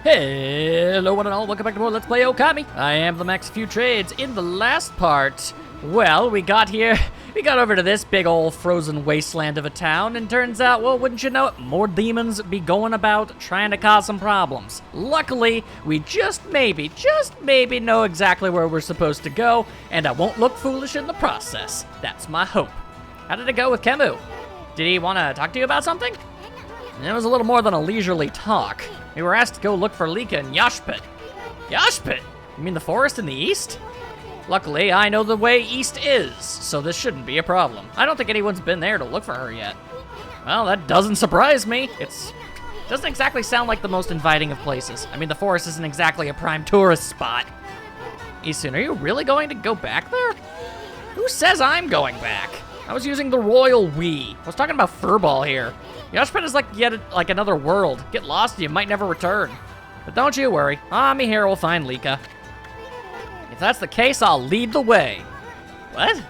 Hello one and all, welcome back to more Let's Play Okami. I am the Max Few Trades. In the last part, well, we got over to this big old frozen wasteland of a town, and turns out, well, wouldn't you know it, more demons be going about trying to cause some problems. Luckily, we just maybe know exactly where we're supposed to go, and I won't look foolish in the process. That's my hope. How did it go with Kemu? Did he want to talk to you about something? It was a little more than a leisurely talk. We were asked to go look for Lika in Yashpit. Yashpit? You mean the forest in the east? Luckily, I know the way east is, so this shouldn't be a problem. I don't think anyone's been there to look for her yet. Well, that doesn't surprise me. Doesn't exactly sound like the most inviting of places. I mean, the forest isn't exactly a prime tourist spot. Isun, are you really going to go back there? Who says I'm going back? I was using the royal we. I was talking about Furball here. Yashpit is like another world. Get lost and you might never return. But don't you worry, Ami here will find Lika. If that's the case, I'll lead the way. What?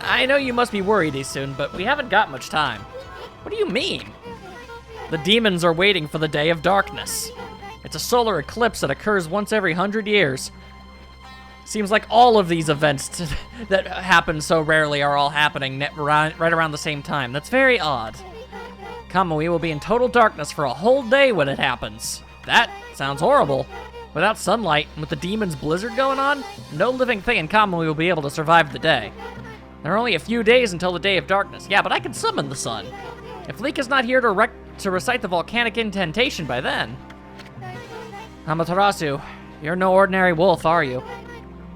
I know you must be worried, Isun, but we haven't got much time. What do you mean? The demons are waiting for the Day of Darkness. It's a solar eclipse that occurs once every 100 years. Seems like all of these events that happen so rarely are all happening right around the same time. That's very odd. Kamui will be in total darkness for a whole day when it happens. That sounds horrible. Without sunlight, and with the demon's blizzard going on, no living thing in Kamui will be able to survive the day. There are only a few days until the Day of Darkness. Yeah, but I can summon the sun. If Lika's not here to recite the volcanic incantation by then. Amaterasu, you're no ordinary wolf, are you?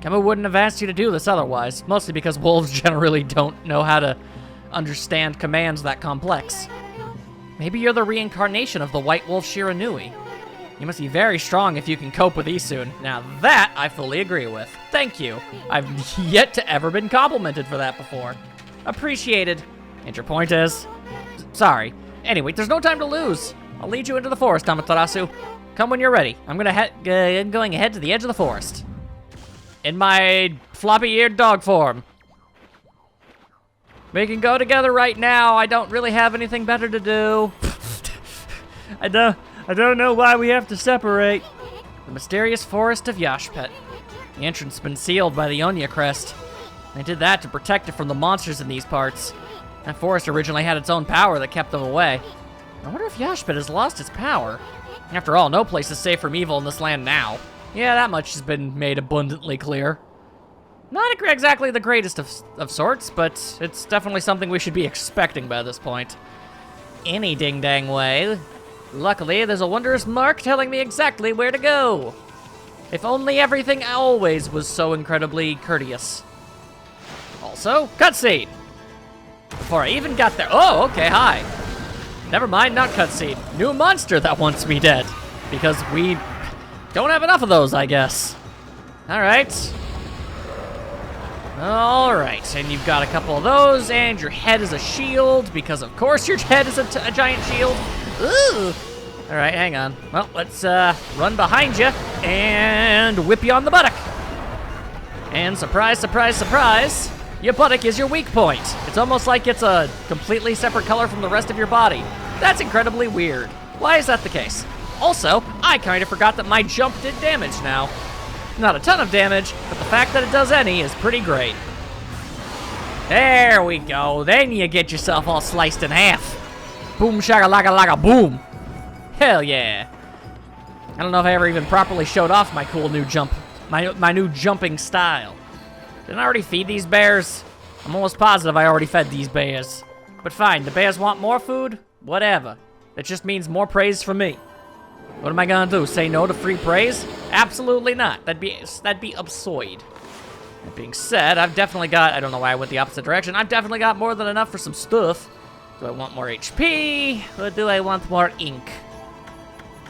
Kemu wouldn't have asked you to do this otherwise, mostly because wolves generally don't know how to understand commands that complex. Maybe you're the reincarnation of the White Wolf Shiranui. You must be very strong if you can cope with Isun. Now that I fully agree with. Thank you. I've yet to ever been complimented for that before. Appreciated. And your point is? Sorry. Anyway, there's no time to lose. I'll lead you into the forest, Amaterasu. Come when you're ready. I'm going ahead to the edge of the forest. In my floppy-eared dog form. We can go together right now. I don't really have anything better to do. I don't know why we have to separate. The mysterious forest of Yashpit. The entrance has been sealed by the Onya crest. They did that to protect it from the monsters in these parts. That forest originally had its own power that kept them away. I wonder if Yashpit has lost its power. After all, no place is safe from evil in this land now. Yeah, that much has been made abundantly clear. Not exactly the greatest of sorts, but it's definitely something we should be expecting by this point. Any ding-dang way. Luckily, there's a wondrous mark telling me exactly where to go. If only everything always was so incredibly courteous. Also, cutscene. Before I even got there. Oh, okay, hi. Never mind, not cutscene. New monster that wants me dead. Because we don't have enough of those, I guess. Alright, and you've got a couple of those, and your head is a shield, because of course your head is a giant shield. Ooh. Alright, hang on. Well, let's run behind you and whip you on the buttock. And surprise, surprise, surprise, your buttock is your weak point. It's almost like it's a completely separate color from the rest of your body. That's incredibly weird. Why is that the case? Also, I kind of forgot that my jump did damage now. Not a ton of damage, but the fact that it does any is pretty great. There we go. Then you get yourself all sliced in half. Boom shaka laka boom. Hell yeah. I don't know if I ever even properly showed off my cool new jump, my new jumping style. Didn't I already feed these bears? I'm almost positive I already fed these bears. But fine, the bears want more food? Whatever. That just means more praise from me. What am I gonna do? Say no to free praise? Absolutely not. That'd be absurd. That being said, I've definitely got, I don't know why I went the opposite direction, I've definitely got more than enough for some stuff. Do I want more HP, or do I want more ink?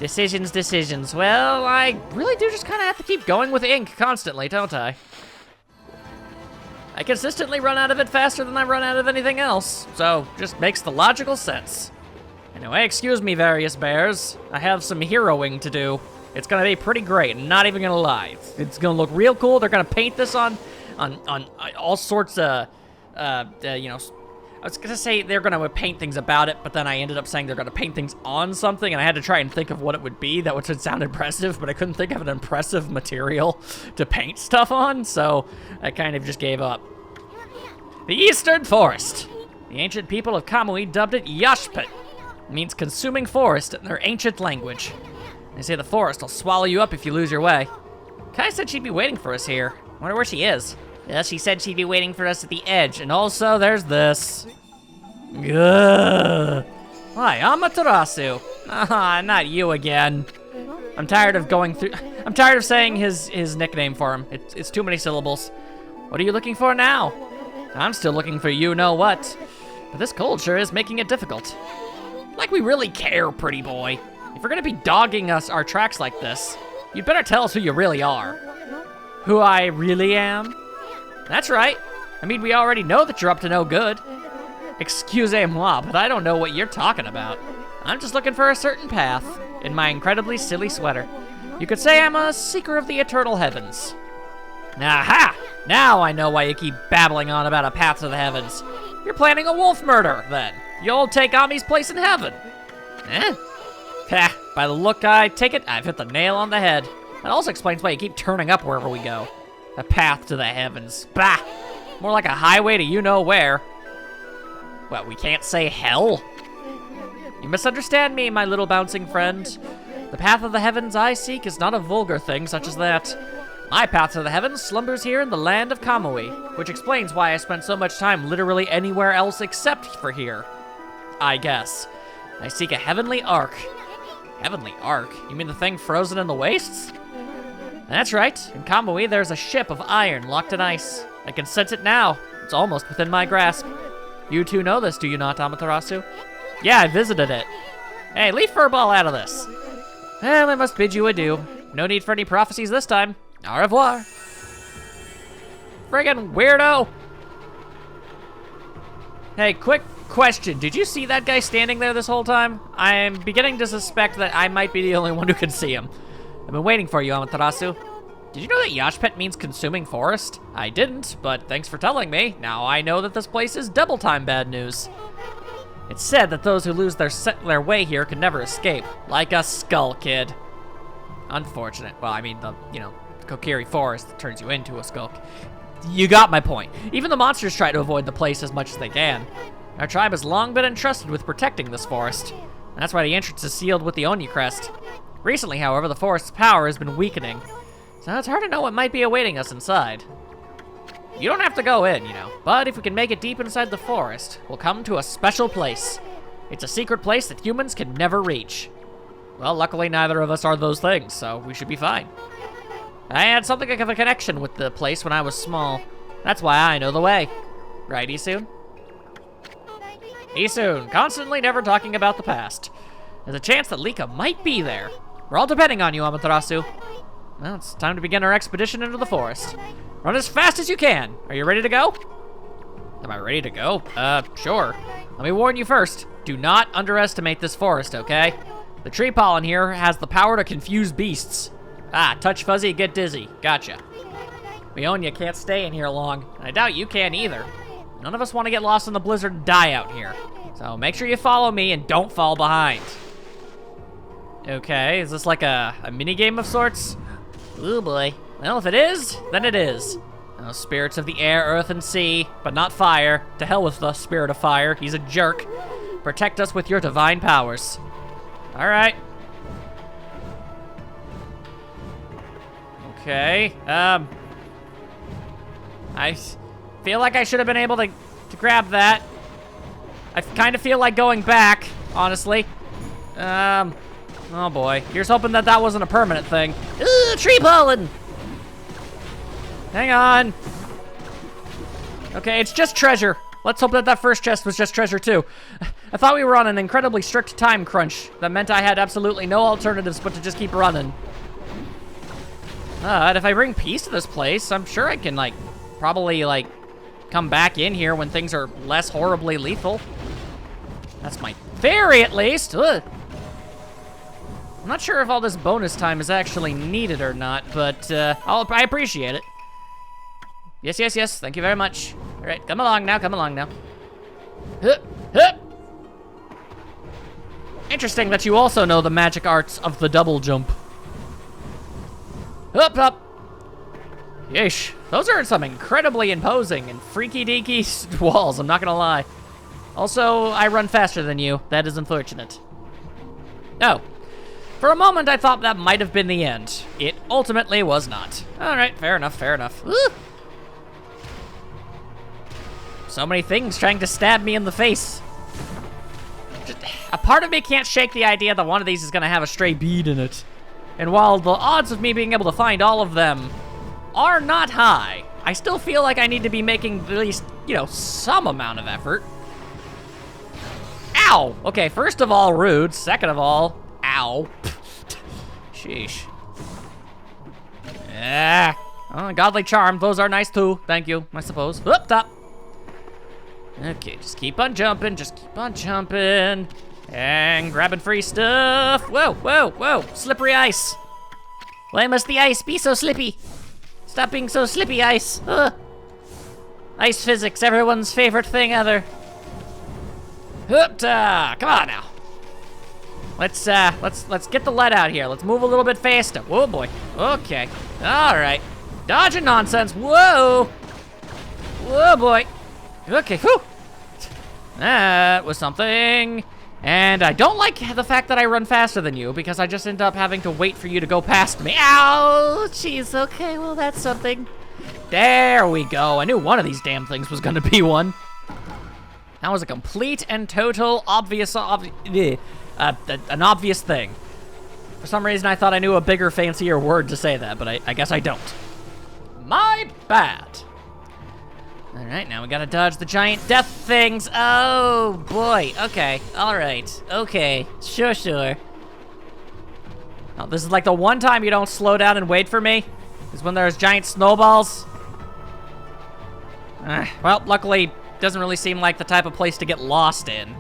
Decisions. Well, I really do just kind of have to keep going with ink constantly, don't I? I consistently run out of it faster than I run out of anything else, so just makes the logical sense. Anyway, excuse me, various bears. I have some heroing to do. It's gonna be pretty great, not even gonna lie. It's gonna look real cool. They're gonna paint this on all sorts of, I was gonna say they're gonna paint things about it, but then I ended up saying they're gonna paint things on something, and I had to try and think of what it would be that would sound impressive, but I couldn't think of an impressive material to paint stuff on, so I kind of just gave up. The Eastern Forest. The ancient people of Kamui dubbed it Yashpit. It means consuming forest in their ancient language. They say the forest will swallow you up if you lose your way. Kai said she'd be waiting for us here. Wonder where she is. Yeah, she said she'd be waiting for us at the edge, and also there's this. Ugh. Hi, Amaterasu. Ah, not you again. I'm tired of saying his nickname for him. It's too many syllables. What are you looking for now? I'm still looking for you-know-what. But this cold sure is making it difficult. Like we really care, pretty boy. If you're gonna be dogging our tracks like this, you'd better tell us who you really are. Who I really am? That's right. I mean, we already know that you're up to no good. Excusez-moi, but I don't know what you're talking about. I'm just looking for a certain path in my incredibly silly sweater. You could say I'm a seeker of the eternal heavens. Aha! Now I know why you keep babbling on about a path to the heavens. You're planning a wolf murder, then. You'll take Ami's place in heaven. Eh? Ha, by the look I take it, I've hit the nail on the head. That also explains why you keep turning up wherever we go. A path to the heavens. Bah! More like a highway to you-know-where. What, we can't say hell? You misunderstand me, my little bouncing friend. The path of the heavens I seek is not a vulgar thing such as that. My path to the heavens slumbers here in the land of Kamui, which explains why I spent so much time literally anywhere else except for here. I guess. I seek a heavenly ark. Heavenly ark? You mean the thing frozen in the wastes? That's right. In Kamui, there's a ship of iron locked in ice. I can sense it now. It's almost within my grasp. You two know this, do you not, Amaterasu? Yeah, I visited it. Hey, leave Furball out of this. Well, I must bid you adieu. No need for any prophecies this time. Au revoir. Friggin' weirdo. Hey, quick question. Did you see that guy standing there this whole time? I'm beginning to suspect that I might be the only one who can see him. I've been waiting for you, Amaterasu. Did you know that Yashpet means consuming forest? I didn't, but thanks for telling me. Now I know that this place is double time bad news. It's said that those who lose their way here can never escape. Like a skull kid. Unfortunate. Well, I mean, the Kokiri forest that turns you into a skull. You got my point. Even the monsters try to avoid the place as much as they can. Our tribe has long been entrusted with protecting this forest. That's why the entrance is sealed with the Oni crest. Recently, however, the forest's power has been weakening. So it's hard to know what might be awaiting us inside. You don't have to go in, but if we can make it deep inside the forest, we'll come to a special place. It's a secret place that humans can never reach. Well, luckily neither of us are those things, so we should be fine. I had something of a connection with the place when I was small. That's why I know the way. Right, Isun? Isun, constantly never talking about the past. There's a chance that Lika might be there. We're all depending on you, Amaterasu. Well, it's time to begin our expedition into the forest. Run as fast as you can. Are you ready to go? Am I ready to go? Sure. Let me warn you first. Do not underestimate this forest, okay? The tree pollen here has the power to confuse beasts. Ah, touch fuzzy, get dizzy. Gotcha. Leonia can't stay in here long, and I doubt you can either. None of us want to get lost in the blizzard and die out here. So make sure you follow me and don't fall behind. Okay, is this like a mini game of sorts? Oh boy. Well, if it is, then it is. Oh, spirits of the air, earth, and sea, but not fire. To hell with the spirit of fire. He's a jerk. Protect us with your divine powers. All right. Okay. I feel like I should have been able to grab that. I kind of feel like going back, honestly. Oh boy. Here's hoping that that wasn't a permanent thing. Ooh, tree pollen! Hang on. Okay, it's just treasure. Let's hope that that first chest was just treasure too. I thought we were on an incredibly strict time crunch. That meant I had absolutely no alternatives but to just keep running. And if I bring peace to this place, I'm sure I can, probably, come back in here when things are less horribly lethal. That's my theory, at least. Ugh. I'm not sure if all this bonus time is actually needed or not, but I appreciate it. Yes, yes, yes. Thank you very much. All right, come along now, come along now. Hup, hup. Interesting that you also know the magic arts of the double jump. Hup, hup. Yeesh. Those are some incredibly imposing and freaky-deaky walls, I'm not gonna lie. Also, I run faster than you. That is unfortunate. Oh. For a moment, I thought that might have been the end. It ultimately was not. All right, fair enough, fair enough. Woo! So many things trying to stab me in the face. Just, a part of me can't shake the idea that one of these is gonna have a stray bead in it. And while the odds of me being able to find all of them are not high, I still feel like I need to be making at least, you know, some amount of effort. Ow! Okay, first of all, rude. Second of all, ow. Sheesh. Yeah. Oh, godly charm. Those are nice too. Thank you, I suppose. Whoop, top. Okay, just keep on jumping. Just keep on jumping. And grabbing free stuff. Whoa, whoa, whoa. Slippery ice. Why must the ice be so slippy? Stop being so slippy, ice. Ugh. Ice physics, everyone's favorite thing ever. Hoopta! Come on now. Let's get the lead out here. Let's move a little bit faster. Whoa, boy. Okay. All right. Dodging nonsense. Whoa. Whoa, boy. Okay. Whew. That was something. And I don't like the fact that I run faster than you because I just end up having to wait for you to go past me. Ow! Jeez. Okay. Well, that's something. There we go. I knew one of these damn things was gonna be one. That was a complete and total an obvious thing. For some reason, I thought I knew a bigger, fancier word to say that, but I guess I don't. My bad. All right, now we gotta dodge the giant death things. Oh, boy. Okay, all right. Okay, sure. Now, this is like the one time you don't slow down and wait for me, is when there's giant snowballs. Well, luckily, doesn't really seem like the type of place to get lost in.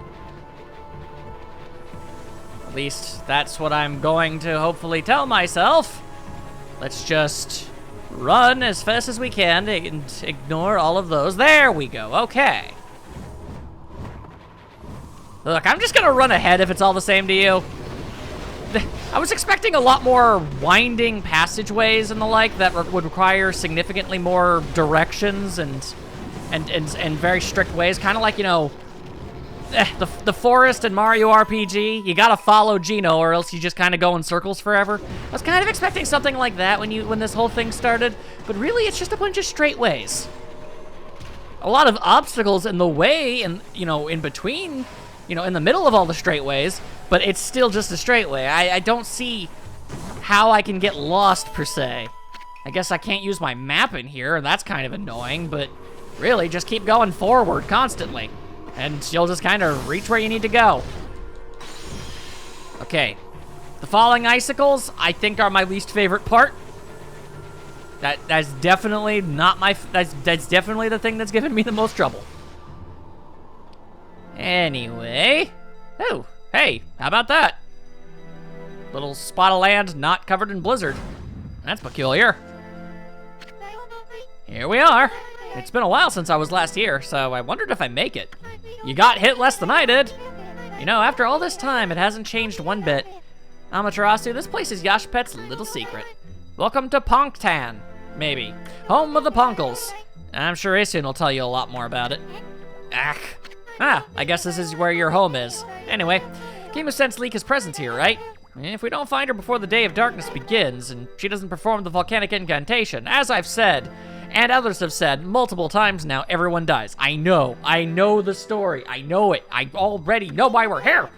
At least that's what I'm going to hopefully tell myself. Let's just run as fast as we can and ignore all of those. There we go, okay. Look, I'm just gonna run ahead if it's all the same to you. I was expecting a lot more winding passageways and the like that would require significantly more directions and very strict ways, kind of like, you know, the forest in Mario RPG. You gotta follow Gino or else you just kind of go in circles forever. I was kind of expecting something like that when this whole thing started, but really it's just a bunch of straight ways. A lot of obstacles in the way and, you know, in between, you know, in the middle of all the straight ways, but it's still just a straight way. I don't see how I can get lost per se. I guess I can't use my map in here, and that's kind of annoying, but really, just keep going forward constantly, and you'll just kind of reach where you need to go. Okay, the falling icicles, I think, are my least favorite part. That's definitely not my, that's definitely the thing that's given me the most trouble. Anyway, oh, hey, how about that? Little spot of land not covered in blizzard. That's peculiar. Here we are. It's been a while since I was last here, so I wondered if I make it. You got hit less than I did. You know, after all this time, it hasn't changed one bit. Amaterasu, this place is Yashpet's little secret. Welcome to Ponktan, maybe. Home of the Ponkles. I'm sure Asun will tell you a lot more about it. I guess this is where your home is. Anyway, Kimu sensed Lika's presence here, right? If we don't find her before the Day of Darkness begins, and she doesn't perform the volcanic incantation, as I've said, and others have said multiple times now, everyone dies. I know the story. I know it. I already know why we're here.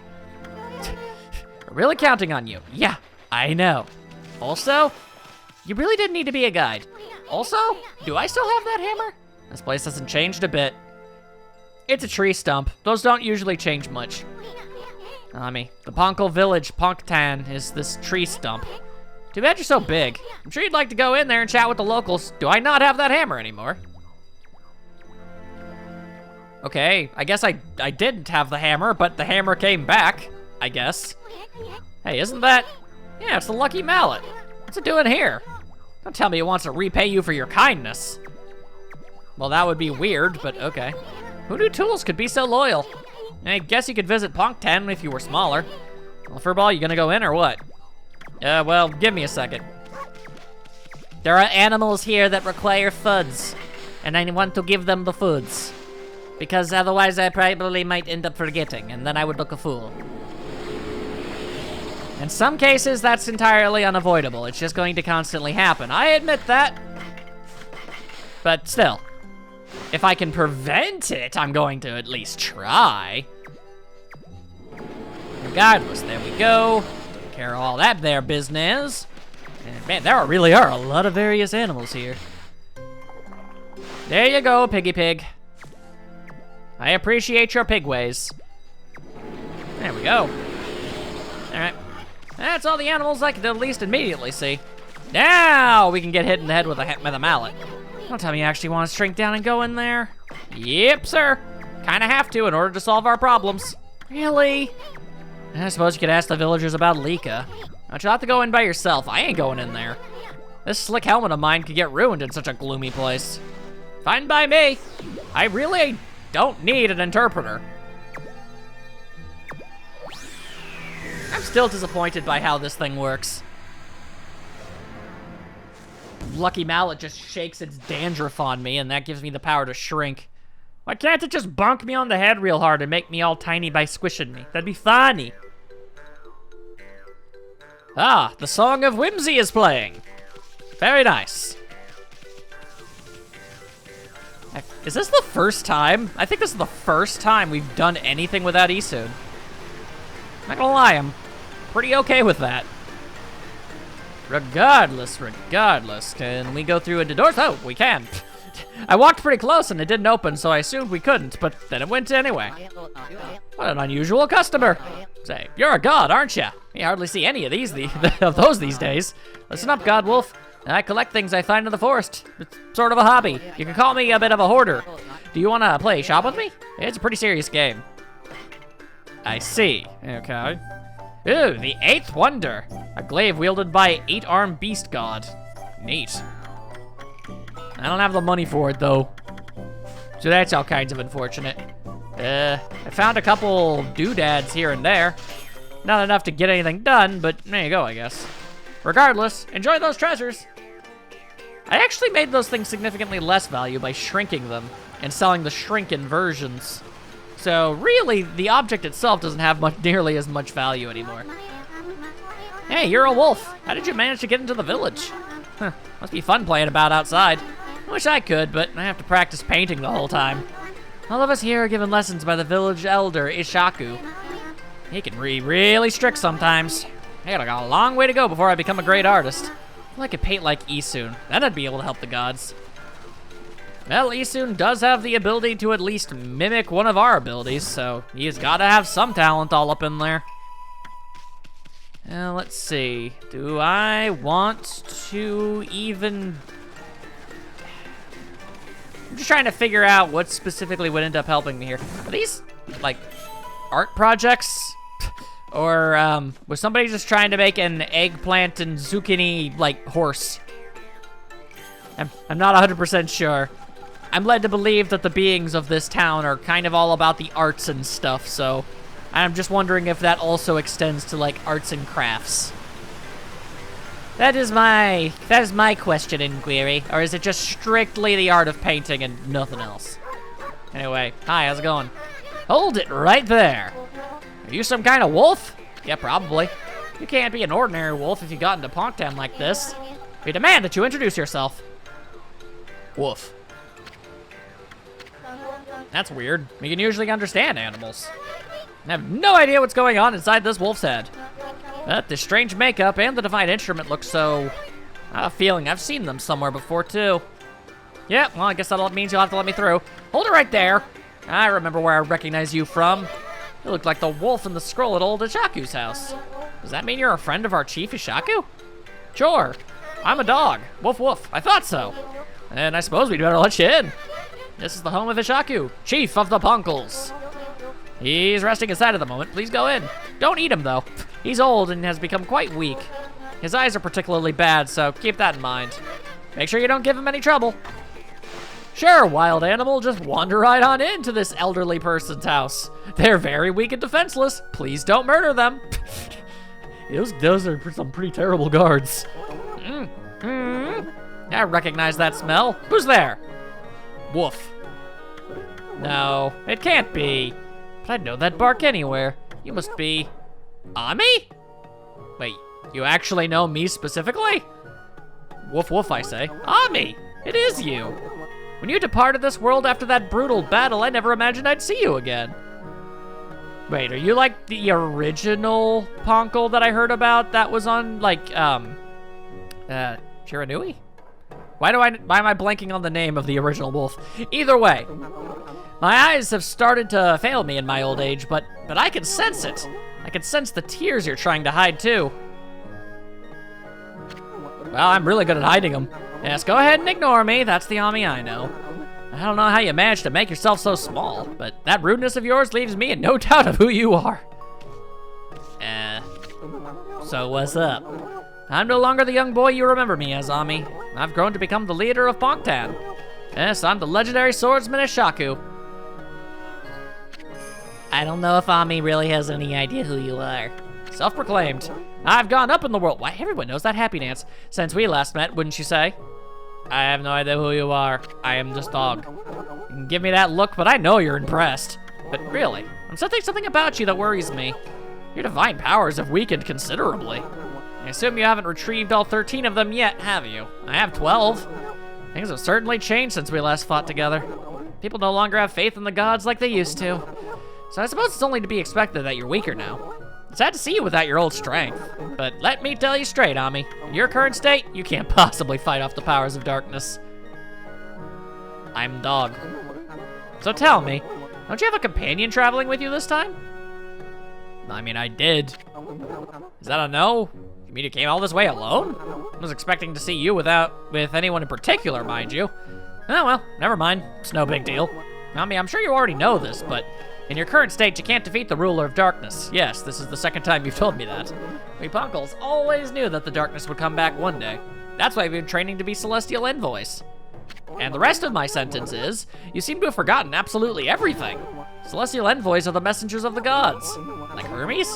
We're really counting on you. Yeah, I know. Also, you really didn't need to be a guide. Also, do I still have that hammer? This place hasn't changed a bit. It's a tree stump. Those don't usually change much. Ami, the Ponkle village, Ponktan, is this tree stump. Too bad you're so big. I'm sure you'd like to go in there and chat with the locals. Do I not have that hammer anymore? Okay, I guess I didn't have the hammer, but the hammer came back, I guess. Hey, isn't that? Yeah, it's the lucky mallet. What's it doing here? Don't tell me it wants to repay you for your kindness. Well, that would be weird, but okay. Who knew tools could be so loyal? I guess you could visit Punktown if you were smaller. Well, Furball, you gonna go in or what? Well, give me a second. There are animals here that require foods, and I want to give them the foods. Because otherwise I probably might end up forgetting, and then I would look a fool. In some cases, that's entirely unavoidable. It's just going to constantly happen. I admit that. But still, if I can prevent it, I'm going to at least try. Regardless, there we go. Take care of all that there business. And man, there really are a lot of various animals here. There you go, piggy pig. I appreciate your pig ways. There we go. All right. That's all the animals I can at least immediately see. Now we can get hit in the head with a mallet. Don't tell me you actually want to shrink down and go in there. Yep, sir. Kinda have to in order to solve our problems. Really? I suppose you could ask the villagers about Lika. But you'll have to go in by yourself. I ain't going in there. This slick helmet of mine could get ruined in such a gloomy place. Fine by me. I really don't need an interpreter. I'm still disappointed by how this thing works. Lucky Mallet just shakes its dandruff on me, and that gives me the power to shrink. Why can't it just bonk me on the head real hard and make me all tiny by squishing me? That'd be funny. Ah, the Song of Whimsy is playing. Very nice. Is this the first time? I think this is the first time we've done anything without Isun. Not gonna lie, I'm pretty okay with that. Regardless, can we go through into doors? Oh, we can. I walked pretty close and it didn't open, so I assumed we couldn't, but then it went anyway. What an unusual customer. Say, you're a god, aren't you? You hardly see any of those these days. Listen up, God Wolf. I collect things I find in the forest. It's sort of a hobby. You can call me a bit of a hoarder. Do you want to play shop with me? It's a pretty serious game. I see. Okay. Ooh, the 8th Wonder. A glaive wielded by an 8-armed beast god. Neat. I don't have the money for it, though. So that's all kinds of unfortunate. I found a couple doodads here and there. Not enough to get anything done, but there you go, I guess. Regardless, enjoy those treasures. I actually made those things significantly less value by shrinking them and selling the shrunken versions. So really, the object itself doesn't have nearly as much value anymore. Hey, you're a wolf. How did you manage to get into the village? Huh, must be fun playing about outside. I wish I could, but I have to practice painting the whole time. All of us here are given lessons by the village elder, Ishaku. He can be really strict sometimes. I got a long way to go before I become a great artist. If I could paint like Isun, then I'd be able to help the gods. Well, Isun does have the ability to at least mimic one of our abilities, so he's gotta have some talent all up in there. Let's see. Do I want to even... I'm just trying to figure out what specifically would end up helping me here. Are these, like, art projects? Or, was somebody just trying to make an eggplant and zucchini, like, horse? I'm not 100% sure. I'm led to believe that the beings of this town are kind of all about the arts and stuff, so I'm just wondering if that also extends to, like, arts and crafts. That is my question inquiry, or is it just strictly the art of painting and nothing else? Anyway, hi, how's it going? Hold it right there. Are you some kind of wolf? Yeah, probably. You can't be an ordinary wolf if you got into Punktown like this. We demand that you introduce yourself. Wolf. That's weird. We can usually understand animals. I have no idea what's going on inside this wolf's head. But this strange makeup and the divine instrument look so... I have a feeling I've seen them somewhere before, too. Yeah, well, I guess that means you'll have to let me through. Hold it right there. I remember where I recognize you from. You look like the wolf in the scroll at old Ishaku's house. Does that mean you're a friend of our chief, Ishaku? Sure. I'm a dog. Woof woof. I thought so. And I suppose we'd better let you in. This is the home of Ishaku, chief of the Punkles. He's resting inside at the moment. Please go in. Don't eat him, though. He's old and has become quite weak. His eyes are particularly bad, so keep that in mind. Make sure you don't give him any trouble. Sure, wild animal, just wander right on into this elderly person's house. They're very weak and defenseless. Please don't murder them. Those are some pretty terrible guards. I recognize that smell. Who's there? Woof. No, it can't be. But I'd know that bark anywhere. You must be... Ami? Wait, you actually know me specifically? Woof woof, I say. Ami, it is you. When you departed this world after that brutal battle, I never imagined I'd see you again. Wait, are you like the original Ponkle that I heard about that was on, like, Chiranui? Why am I blanking on the name of the original wolf? Either way, my eyes have started to fail me in my old age, but I can sense it. I can sense the tears you're trying to hide too. Well, I'm really good at hiding them. Yes, go ahead and ignore me. That's the Ami I know. I don't know how you managed to make yourself so small, but that rudeness of yours leaves me in no doubt of who you are. So what's up? I'm no longer the young boy you remember me as, Ami. I've grown to become the leader of Bongtan. Yes, I'm the legendary swordsman Ishaku. I don't know if Ami really has any idea who you are. Self-proclaimed. I've gone up in the world. Why, everyone knows that happy dance since we last met, wouldn't you say? I have no idea who you are. I am just dog. You can give me that look, but I know you're impressed. But really, I'm sensing something about you that worries me. Your divine powers have weakened considerably. I assume you haven't retrieved all 13 of them yet, have you? I have 12. Things have certainly changed since we last fought together. People no longer have faith in the gods like they used to. So I suppose it's only to be expected that you're weaker now. It's sad to see you without your old strength. But let me tell you straight, Ami. In your current state, you can't possibly fight off the powers of darkness. I'm dog. So tell me, don't you have a companion traveling with you this time? I mean, I did. Is that a no? You mean you came all this way alone? I was expecting to see you with anyone in particular, mind you. Oh well, never mind. It's no big deal. I mean, I'm sure you already know this, but in your current state, you can't defeat the ruler of darkness. Yes, this is the second time you've told me that. We Punkles always knew that the darkness would come back one day. That's why we've been training to be celestial envoys. And the rest of my sentence is, you seem to have forgotten absolutely everything. Celestial envoys are the messengers of the gods. Like Hermes?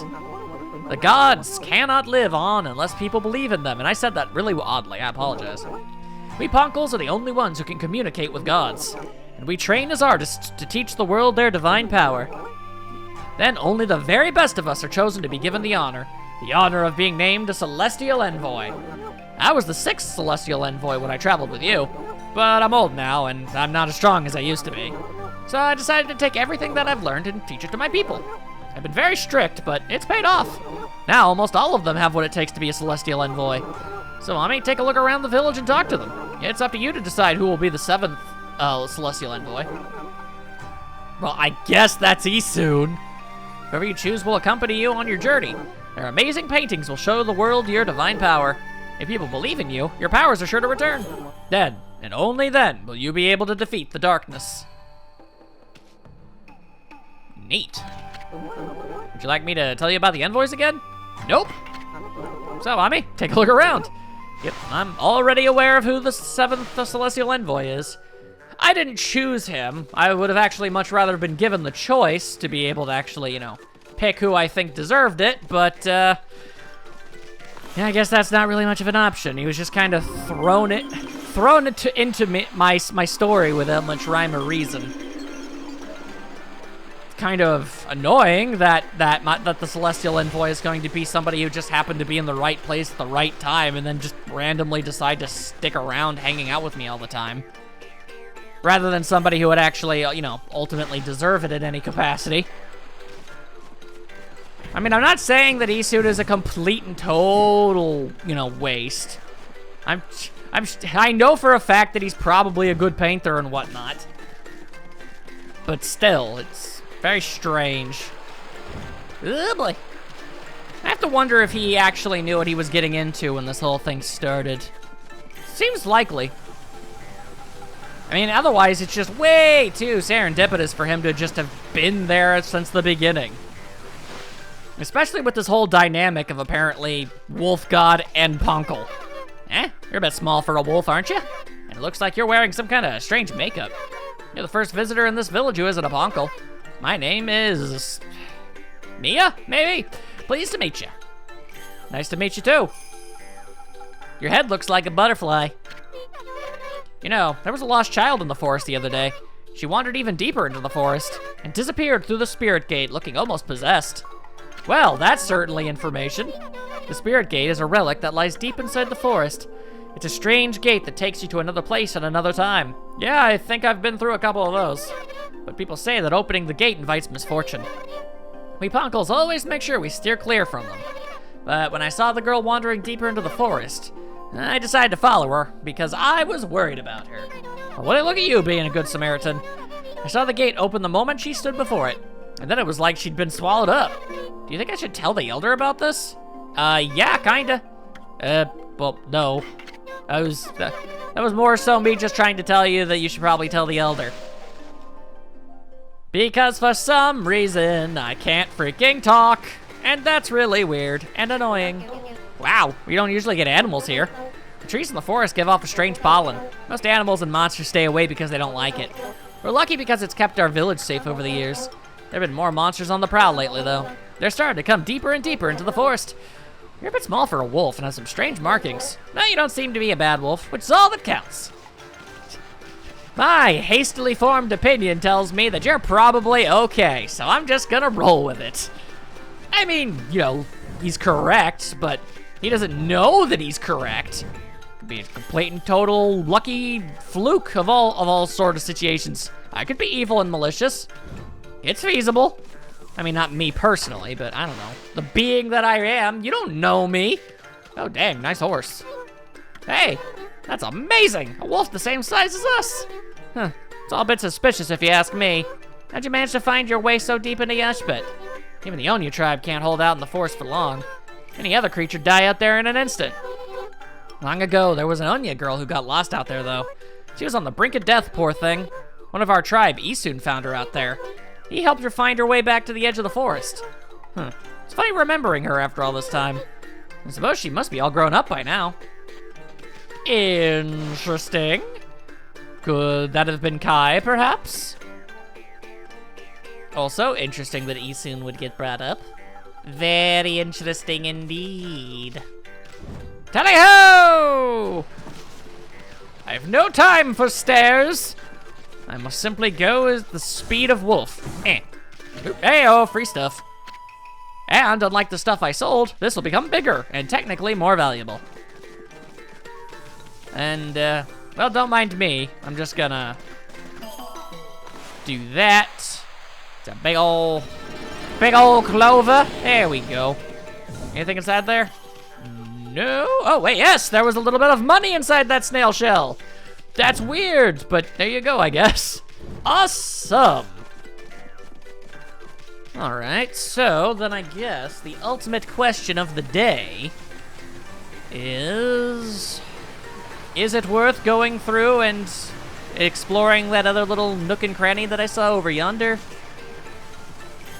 The gods cannot live on unless people believe in them, and I said that really oddly, I apologize. We Punkles are the only ones who can communicate with gods, and we train as artists to teach the world their divine power. Then only the very best of us are chosen to be given the honor of being named a Celestial Envoy. I was the 6th Celestial Envoy when I traveled with you, but I'm old now, and I'm not as strong as I used to be. So I decided to take everything that I've learned and teach it to my people. I've been very strict, but it's paid off. Now, almost all of them have what it takes to be a Celestial Envoy. So, Ami, take a look around the village and talk to them. It's up to you to decide who will be the 7th Celestial Envoy. Well, I guess that's Isoon. Whoever you choose will accompany you on your journey. Their amazing paintings will show the world your divine power. If people believe in you, your powers are sure to return. Then, and only then, will you be able to defeat the darkness. Neat. Would you like me to tell you about the envoys again? Nope. So, Ami, take a look around. Yep, I'm already aware of who the 7th Celestial Envoy is. I didn't choose him. I would have actually much rather been given the choice to be able to actually, pick who I think deserved it, but, yeah, I guess that's not really much of an option. He was just kind of thrown into my story without much rhyme or reason. Kind of annoying that the Celestial Envoy is going to be somebody who just happened to be in the right place at the right time and then just randomly decide to stick around hanging out with me all the time. Rather than somebody who would actually, ultimately deserve it in any capacity. I mean, I'm not saying that Isoon is a complete and total, waste. I know for a fact that he's probably a good painter and whatnot. But still, it's very strange. Oh boy. I have to wonder if he actually knew what he was getting into when this whole thing started. Seems likely. I mean, otherwise it's just way too serendipitous for him to just have been there since the beginning. Especially with this whole dynamic of apparently Wolf God and Punkle. You're a bit small for a wolf, aren't you? And it looks like you're wearing some kind of strange makeup. You're the first visitor in this village who isn't a Ponkel. My name is... Mia, maybe? Pleased to meet you. Nice to meet you too. Your head looks like a butterfly. You know, there was a lost child in the forest the other day. She wandered even deeper into the forest and disappeared through the spirit gate, looking almost possessed. Well, that's certainly information. The spirit gate is a relic that lies deep inside the forest. It's a strange gate that takes you to another place at another time. Yeah, I think I've been through a couple of those. But people say that opening the gate invites misfortune. We Ponkles always make sure we steer clear from them. But when I saw the girl wandering deeper into the forest, I decided to follow her because I was worried about her. Well, look at you being a good Samaritan. I saw the gate open the moment she stood before it, and then it was like she'd been swallowed up. Do you think I should tell the Elder about this? Yeah, kinda. Well, no. That was more so me just trying to tell you that you should probably tell the Elder. Because for some reason, I can't freaking talk. And that's really weird and annoying. Wow, we don't usually get animals here. The trees in the forest give off a strange pollen. Most animals and monsters stay away because they don't like it. We're lucky because it's kept our village safe over the years. There have been more monsters on the prowl lately, though. They're starting to come deeper and deeper into the forest. You're a bit small for a wolf and have some strange markings. No, you don't seem to be a bad wolf, which is all that counts. My hastily formed opinion tells me that you're probably okay, so I'm just gonna roll with it. I mean, you know, he's correct, but he doesn't know that he's correct. Could be a complete and total lucky fluke of all sort of situations. I could be evil and malicious. It's feasible. I mean, not me personally, but I don't know. The being that I am, you don't know me. Oh, dang, nice horse. Hey, that's amazing. A wolf the same size as us. Huh, it's all a bit suspicious if you ask me. How'd you manage to find your way so deep into Yashbet? Even the Onya tribe can't hold out in the forest for long. Any other creature'd die out there in an instant. Long ago, there was an Onya girl who got lost out there, though. She was on the brink of death, poor thing. One of our tribe, Isun, found her out there. He helped her find her way back to the edge of the forest. It's funny remembering her after all this time. I suppose she must be all grown up by now. Interesting. Could that have been Kai, perhaps? Also, interesting that Isun would get brought up. Very interesting indeed. Tally-ho! I have no time for stairs. I must simply go at the speed of wolf. Hey-oh, free stuff. And unlike the stuff I sold, this will become bigger and technically more valuable. And, well, don't mind me. I'm just gonna do that. It's a big ol' clover. There we go. Anything inside there? No. Oh, wait, yes, there was a little bit of money inside that snail shell. That's weird, but there you go, I guess. Awesome. All right, so then I guess the ultimate question of the day is it worth going through and exploring that other little nook and cranny that I saw over yonder?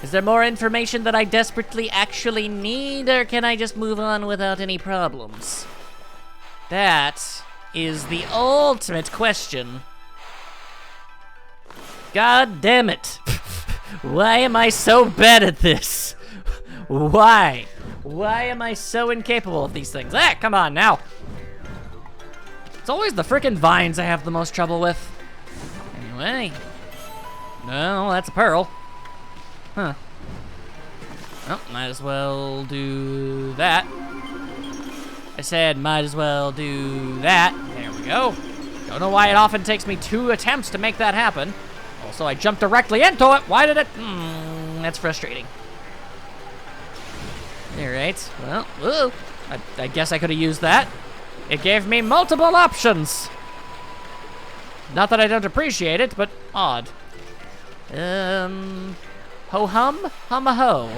Is there more information that I desperately actually need, or can I just move on without any problems? That is the ultimate question. God damn it. Why am I so bad at this? Why? Why am I so incapable of these things? Ah, come on now. It's always the frickin' vines I have the most trouble with. Anyway. No, that's a pearl. Huh. Well, might as well do that. I said might as well do that. There we go. Don't know why it often takes me 2 attempts to make that happen. Also, I jumped directly into it. Why did it? That's frustrating. Alright, well, whoa. I guess I could have used that. It gave me multiple options. Not that I don't appreciate it, but odd. Ho-hum? Hum-a-ho.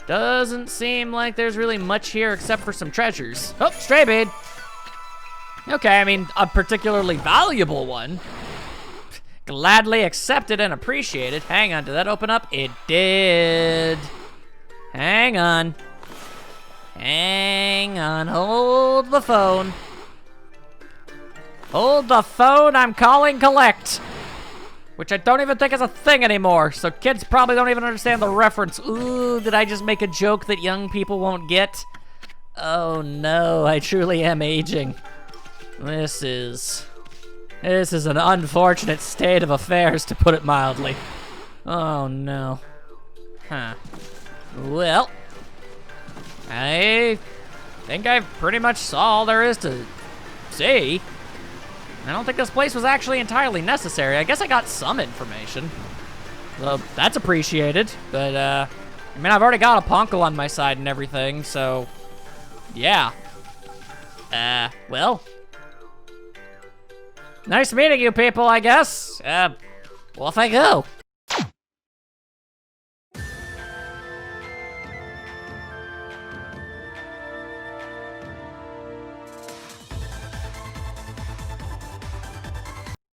Doesn't seem like there's really much here except for some treasures. Oh, stray bead. Okay, I mean, a particularly valuable one. Gladly accepted and appreciated. Hang on, did that open up? It did. Hang on. Hang on, hold the phone. Hold the phone, I'm calling collect. Which I don't even think is a thing anymore, so kids probably don't even understand the reference. Ooh, did I just make a joke that young people won't get? Oh no, I truly am aging. This is an unfortunate state of affairs, to put it mildly. Oh no. Huh. Well, I think I pretty much saw all there is to see. I don't think this place was actually entirely necessary. I guess I got some information. So that's appreciated, but I mean, I've already got a Ponkel on my side and everything, so yeah. Well, nice meeting you people, I guess. Off I go.